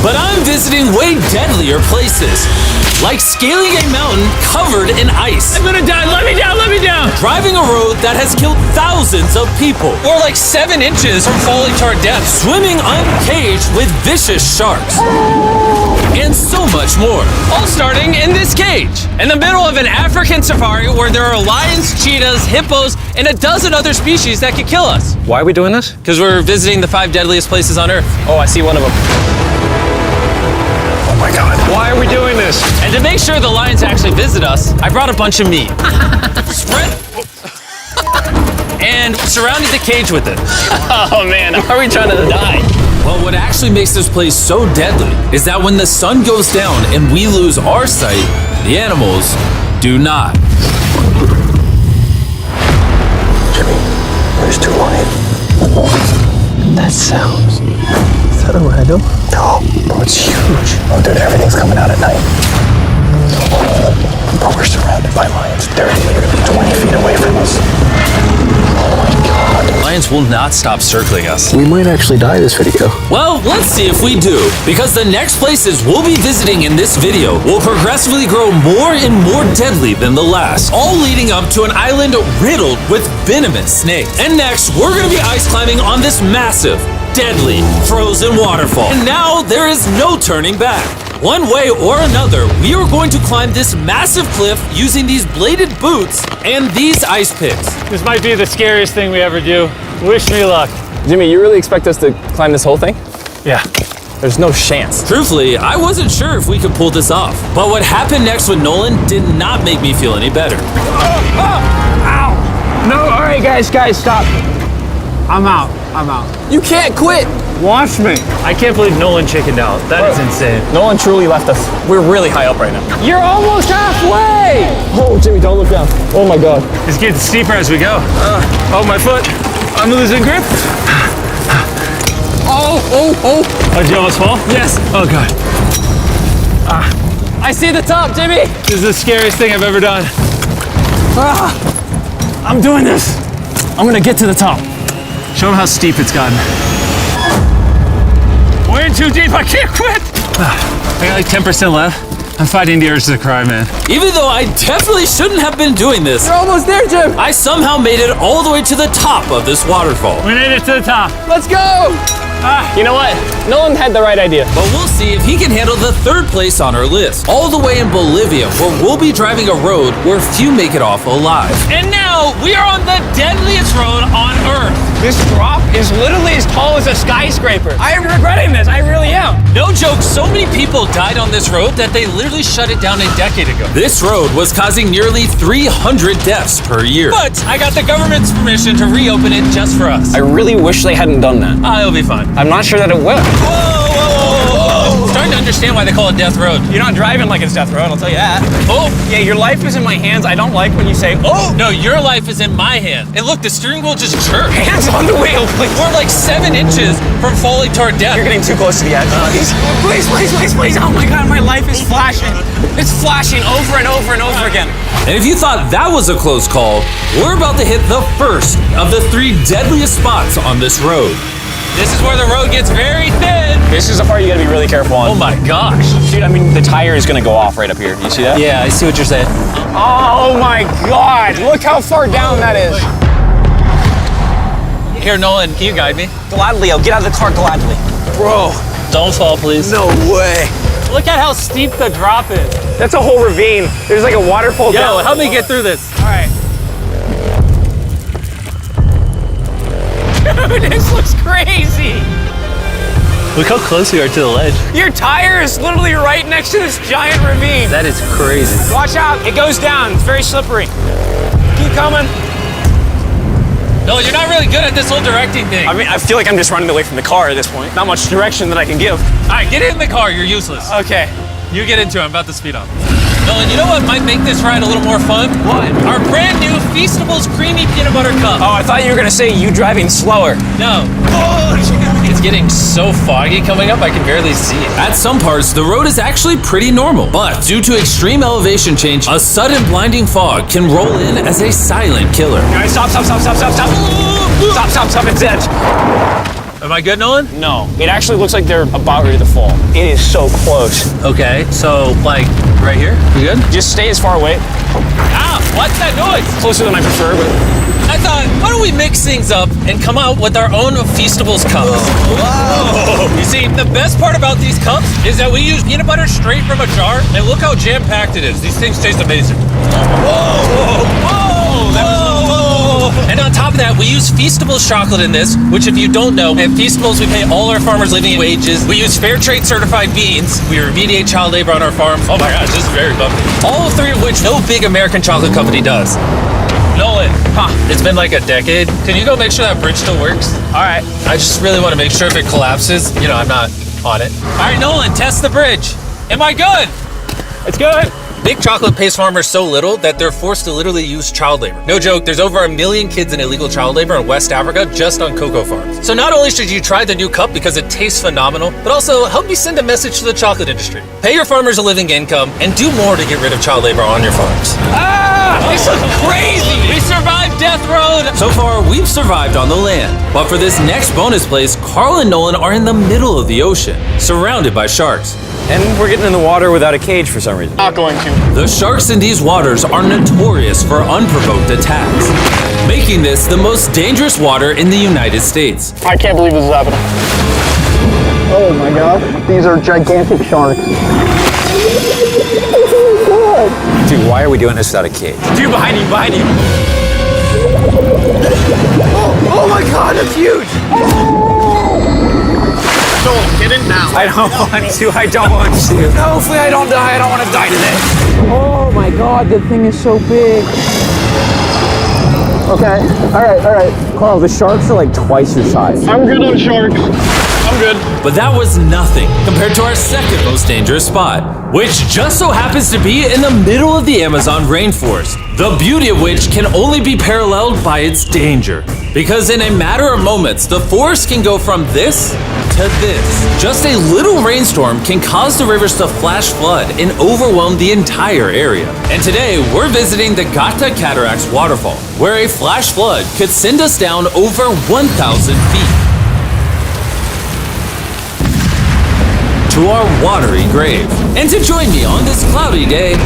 But I'm visiting way deadlier places, like scaling a mountain covered in ice. I'm gonna die, let me down, let me down! Driving a road that has killed thousands of people. Or like 7 inches from falling to our death. Swimming uncaged with vicious sharks. And so much more. All starting in this cage, in the middle of an African safari where there are lions, cheetahs, hippos, and a dozen other species that could kill us. Why are we doing this? Because we're visiting the 5 deadliest places on Earth. Oh, I see one of them. Oh my God. Why are we doing this? And to make sure the lions actually visit us, I brought a bunch of meat. Spread... and surrounded the cage with it. Oh man, are we trying to die? Well, what actually makes this place so deadly is that when the sun goes down and we lose our sight, the animals do not. Jimmy, there's 2 lions. That sounds... Is that a rhino? No, bro, it's huge. Oh, dude, everything's coming out at night. Bro, we're surrounded by lions. They're literally 20 feet away from us. Oh my God. Lions will not stop circling us. We might actually die this video. Well, let's see if we do, because the next places we'll be visiting in this video will progressively grow more and more deadly than the last, all leading up to an island riddled with venomous snakes. And next, we're gonna be ice climbing on this massive, deadly, frozen waterfall. And now there is no turning back. One way or another, we are going to climb this massive cliff using these bladed boots and these ice picks. This might be the scariest thing we ever do. Wish me luck. Jimmy, you really expect us to climb this whole thing? Yeah. There's no chance. Truthfully, I wasn't sure if we could pull this off. But what happened next with Nolan did not make me feel any better. Ow! No, all right, guys, stop. I'm out. You can't quit. Watch me. I can't believe Nolan chickened out. That is insane. Nolan truly left us. We're really high up right now. You're almost halfway! Oh, Jimmy, don't look down. Oh my God. It's getting steeper as we go. Oh, my foot. I'm losing grip. Oh, did you almost fall? Yes. Oh, God. I see the top, Jimmy. This is the scariest thing I've ever done. I'm doing this. I'm gonna get to the top. Show him how steep it's gotten. We're in too deep, I can't quit! I got like 10% left. I'm fighting the urge to cry, man. Even though I definitely shouldn't have been doing this, You're almost there, Jim. I somehow made it all the way to the top of this waterfall. We made it to the top. Let's go. You know what? Nolan had the right idea. But we'll see if he can handle the 3rd place on our list, all the way in Bolivia, where we'll be driving a road where few make it off alive. And now we are on the deadliest road on Earth. This drop is literally as tall as a skyscraper. I am regretting this. I really am. No joke, so many people died on this road that they literally shut it down a decade ago. This road was causing nearly 300 deaths per year. But I got the government's permission to reopen it just for us. I really wish they hadn't done that. It'll be fun. I'm not sure that it will. Whoa. Starting to understand why they call it Death Road. You're not driving like it's death road, I'll tell you that. Oh, Yeah, your life is in my hands. I don't like when you say, oh. no, your life is in my hand. And look, the steering wheel just jerked. Hands on the wheel, please. We're like 7 inches from falling to our death. You're getting too close to the edge. Please. Oh my God, my life is flashing. It's flashing over and over and over again. And if you thought that was a close call, we're about to hit the first of the 3 deadliest spots on this road. This is where the road gets very thin. This is the part you gotta be really careful on. Oh my gosh. Dude, I mean, the tire is gonna go off right up here. You see that? Yeah, I see what you're saying. Oh my God, look how far down that is. Here, Nolan, can you guide me? Gladly, I'll get out of the car gladly. Bro. Don't fall, please. No way. Look at how steep the drop is. That's a whole ravine. There's like a waterfall down. Yo, help me get through this. All right. Dude, this looks crazy. Look how close we are to the ledge. Your tire is literally right next to this giant ravine. That is crazy. Watch out, it goes down. It's very slippery. Keep coming. No, you're not really good at this whole directing thing. I mean, I feel like I'm just running away from the car at this point. Not much direction that I can give. All right, get in the car. You're useless. Okay. You get into it. I'm about to speed up. Nolan, you know what might make this ride a little more fun? What? Our brand new Feastables Creamy Peanut Butter Cup. Oh, I thought you were gonna say you driving slower. No. It's getting so foggy coming up, I can barely see it. At some parts, the road is actually pretty normal, but due to extreme elevation change, a sudden blinding fog can roll in as a silent killer. All right, stop, it's edge. Am I good, Nolan? No, it actually looks like they're about ready to fall. It is so close. Okay, so like right here? We good? Just stay as far away. Ah, what's that noise? Closer than I prefer, but... I thought, why don't we mix things up and come out with our own Feastables cups? Whoa. You see, the best part about these cups is that we use peanut butter straight from a jar, and look how jam-packed it is. These things taste amazing. Whoa, whoa, whoa, whoa. And on top of that, we use Feastables chocolate in this, which if you don't know, at Feastables, we pay all our farmers living wages. We use fair trade certified beans. We remediate child labor on our farms. Oh my gosh, this is very bumpy. All three of which no big American chocolate company does. Nolan, it's been like a decade. Can you go make sure that bridge still works? All right. I just really want to make sure if it collapses, you know, I'm not on it. All right, Nolan, test the bridge. Am I good? It's good. Big chocolate pays farmers so little that they're forced to literally use child labor. No joke, there's over 1 million kids in illegal child labor in West Africa just on cocoa farms. So not only should you try the new cup because it tastes phenomenal, but also help me send a message to the chocolate industry. Pay your farmers a living income and do more to get rid of child labor on your farms. Ah, this is crazy. We survived Death Road! So far, we've survived on the land. But for this next bonus place, Carl and Nolan are in the middle of the ocean, surrounded by sharks. And we're getting in the water without a cage for some reason. Not going to. The sharks in these waters are notorious for unprovoked attacks, making this the most dangerous water in the United States. I can't believe this is happening. Oh my gosh, these are gigantic sharks. Dude, why are we doing this without a cage? Dude, behind you, behind you. Oh my god, that's huge! Get in now. I don't want to. I don't want to. No, hopefully I don't die. I don't want to die today. Oh my god, the thing is so big. Okay, alright. Carl, the sharks are like twice your size. I'm good on sharks. I'm good. But that was nothing compared to our second most dangerous spot, which just so happens to be in the middle of the Amazon rainforest, the beauty of which can only be paralleled by its danger. Because in a matter of moments, the forest can go from this to this. Just a little rainstorm can cause the rivers to flash flood and overwhelm the entire area. And today, we're visiting the Gata Cataracts waterfall, where a flash flood could send us down over 1,000 feet to our watery grave. And to join me on this cloudy day,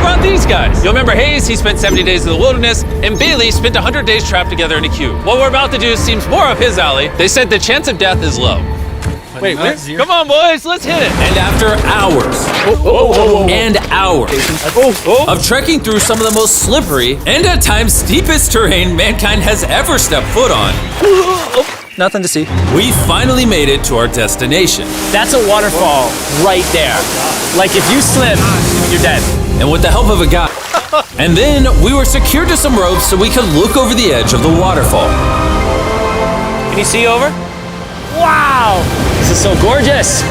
What about these guys? You'll remember Hayes, he spent 70 days in the wilderness, and Bailey spent 100 days trapped together in a cube. What we're about to do seems more up his alley. They said the chance of death is low. Wait, come on, boys, let's hit it. and after hours and hours of trekking through some of the most slippery and at times steepest terrain mankind has ever stepped foot on, Nothing to see. we finally made it to our destination. That's a waterfall right there. Like if you slip, you're dead. And with the help of a guide, and then we were secured to some ropes so we could look over the edge of the waterfall. Can you see over? Wow, this is so gorgeous.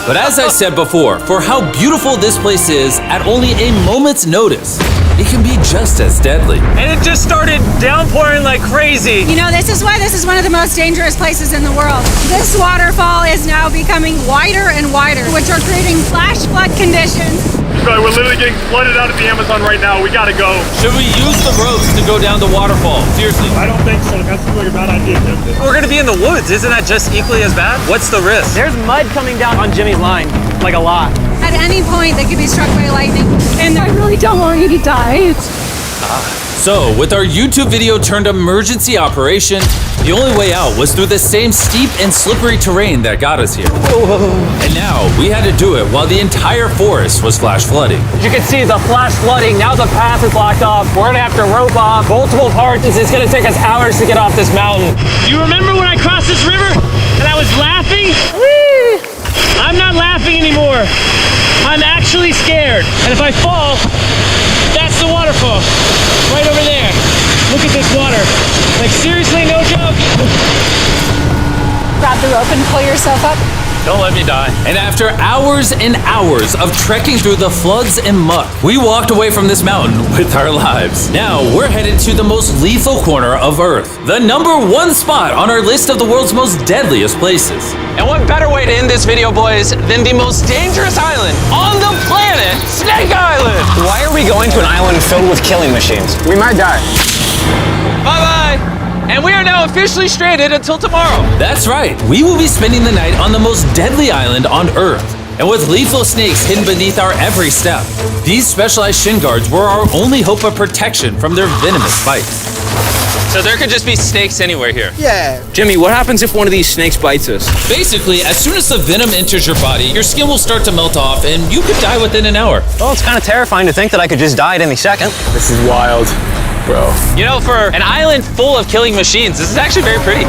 But as I said before, for how beautiful this place is, at only a moment's notice, it can be just as deadly. And it just started downpouring like crazy. You know, this is why this is one of the most dangerous places in the world. This waterfall is now becoming wider and wider, which are creating flash flood conditions. Sorry, we're literally getting flooded out of the Amazon right now. We gotta go. Should we use the ropes to go down the waterfall? Seriously. I don't think so. That seems like a bad idea, Tim. We're gonna be in the woods. Isn't that just equally as bad? What's the risk? There's mud coming down on Jimmy's line, like a lot. At any point, they could be struck by lightning. And I really don't want you to die. So, with our YouTube video turned emergency operation, the only way out was through the same steep and slippery terrain that got us here. And now, we had to do it while the entire forest was flash flooding. As you can see, the flash flooding. Now the path is locked off. We're gonna have to rope off multiple parts. It's gonna take us hours to get off this mountain. You remember when I crossed this river and I was laughing? I'm not laughing anymore. I'm actually scared. And if I fall, that's the waterfall. Right over there. Look at this water. Like seriously, no joke. Grab the rope and pull yourself up. Don't let me die. And after hours and hours of trekking through the floods and muck, we walked away from this mountain with our lives. Now, we're headed to the most lethal corner of Earth, the #1 spot on our list of the world's most deadliest places. And what better way to end this video, boys, than the most dangerous island on the planet, Snake Island? Why are we going to an island filled with killing machines? We might die. Bye-bye. And we are now officially stranded until tomorrow. That's right. We will be spending the night on the most deadly island on Earth. And with lethal snakes hidden beneath our every step, these specialized shin guards were our only hope of protection from their venomous bites. So there could just be snakes anywhere here. Yeah. Jimmy, what happens if one of these snakes bites us? Basically, as soon as the venom enters your body, your skin will start to melt off and you could die within an hour. Well, it's kind of terrifying to think that I could just die at any second. This is wild, bro. You know, for an island full of killing machines, this is actually very pretty.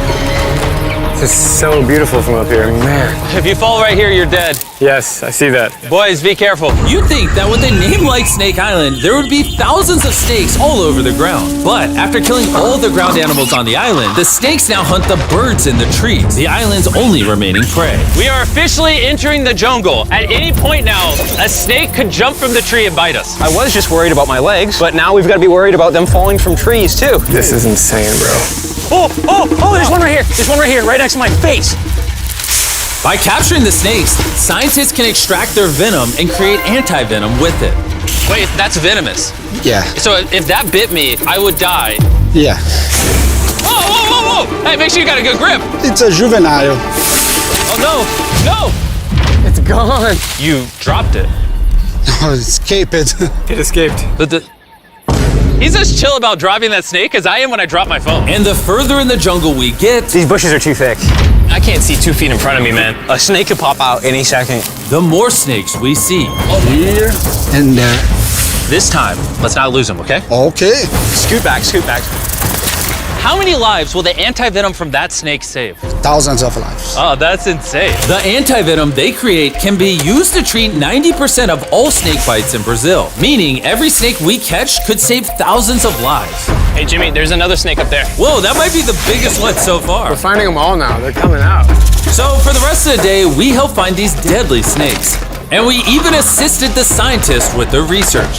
This is so beautiful from up here, man. If you fall right here, you're dead. Yes, I see that. Boys, be careful. You'd think that with a name like Snake Island, there would be thousands of snakes all over the ground. But after killing all the ground animals on the island, the snakes now hunt the birds in the trees, the island's only remaining prey. We are officially entering the jungle. At any point now, a snake could jump from the tree and bite us. I was just worried about my legs, but now we've got to be worried about them falling from trees, too. This is insane, bro. Oh, there's one right here. There's one right here, right next to my face. By capturing the snakes, scientists can extract their venom and create anti-venom with it. Wait, that's venomous. Yeah. So if that bit me, I would die. Yeah. Whoa! Hey, make sure you got a good grip. It's a juvenile. Oh no! It's gone. You dropped it. Escape it. It escaped. But he's as chill about dropping that snake as I am when I drop my phone. And the further in the jungle we get, These bushes are too thick. I can't see 2 feet in front of me, man. A snake could pop out any second. the more snakes we see. Here and there. This time, let's not lose him, okay? Okay. Scoot back, scoot back. How many lives will the anti-venom from that snake save? Thousands of lives. Oh, that's insane. The anti-venom they create can be used to treat 90% of all snake bites in Brazil, meaning every snake we catch could save thousands of lives. Hey, Jimmy, there's another snake up there. Whoa, that might be the biggest one so far. We're finding them all now. They're coming out. So for the rest of the day, we help find these deadly snakes. And we even assisted the scientists with their research.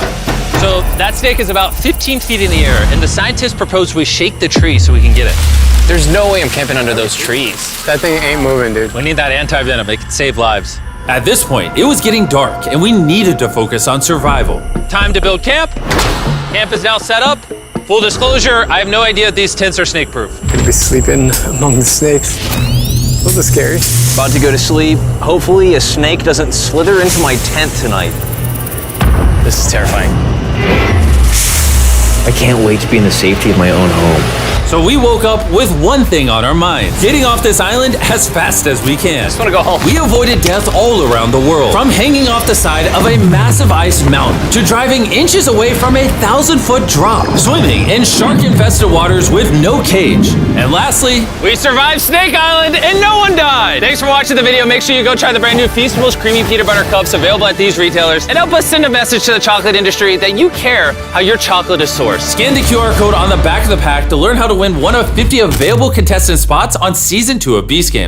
So that snake is about 15 feet in the air, and the scientists proposed we shake the tree so we can get it. There's no way I'm camping under those trees. That thing ain't moving, dude. We need that anti-venom. It can save lives. At this point, it was getting dark and we needed to focus on survival. Time to build camp. Camp is now set up. Full disclosure, I have no idea if these tents are snake-proof. Could be sleeping among the snakes. A little scary. About to go to sleep. Hopefully a snake doesn't slither into my tent tonight. This is terrifying. I can't wait to be in the safety of my own home. So we woke up with one thing on our minds: getting off this island as fast as we can. I just want to go home. We avoided death all around the world, from hanging off the side of a massive ice mountain to driving inches away from a 1,000-foot drop, swimming in shark-infested waters with no cage, and lastly, We survived Snake Island and no one died! Thanks for watching the video. Make sure you go try the brand new Feastables Creamy Peanut Butter Cups available at these retailers, and help us send a message to the chocolate industry that you care how your chocolate is sourced. scan the QR code on the back of the pack to learn how to win one of 50 available contestant spots on Season 2 of Beast Games.